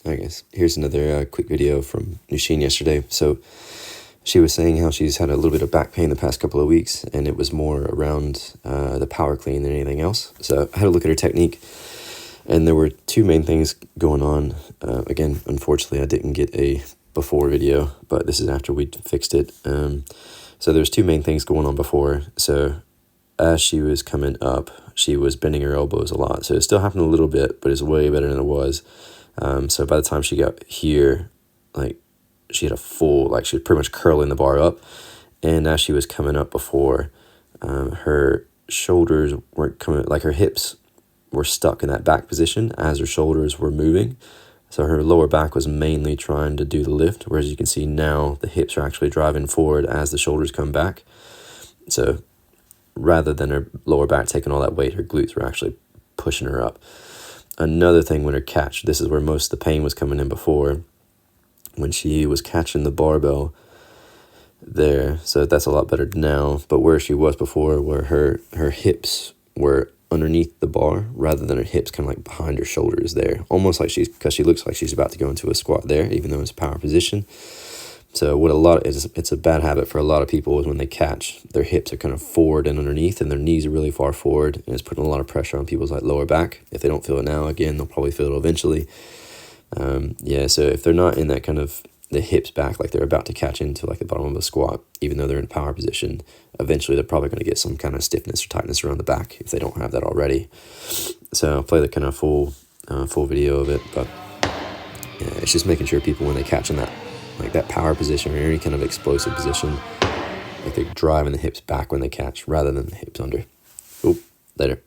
I guess here's another quick video from Nushin yesterday. So she was saying how she's had a little bit of back pain the past couple of weeks, and it was more around the power clean than anything else. So I had a look at her technique, and there were two main things going on. Again, unfortunately, I didn't get a before video, but this is after we fixed it. So there's two main things going on before. So as she was coming up, she was bending her elbows a lot. So it still happened a little bit, but it's way better than it was. So by the time she got here, like she had a full, like she was pretty much curling the bar up. And as she was coming up before, her shoulders weren't coming, like her hips were stuck in that back position as her shoulders were moving. So her lower back was mainly trying to do the lift, whereas you can see now the hips are actually driving forward as the shoulders come back. So rather than her lower back taking all that weight, her glutes were actually pushing her up. Another thing with her catch, this is where most of the pain was coming in before, when she was catching the barbell there. So that's a lot better now. But where she was before, where her hips were underneath the bar rather than her hips kind of like behind her shoulders there, almost like because she looks like she's about to go into a squat there, even though it's a power position. So what it's a bad habit for a lot of people is when they catch, their hips are kind of forward and underneath, and their knees are really far forward, and it's putting a lot of pressure on people's like lower back. If they don't feel it now, again, they'll probably feel it eventually. So if they're not in that kind of the hips back, like they're about to catch into like the bottom of a squat, even though they're in a power position, eventually they're probably going to get some kind of stiffness or tightness around the back if they don't have that already. So I'll play the kind of full video of it, but yeah, it's just making sure people, when they catch in that, like that power position or any kind of explosive position, like they're driving the hips back when they catch rather than the hips under. Later.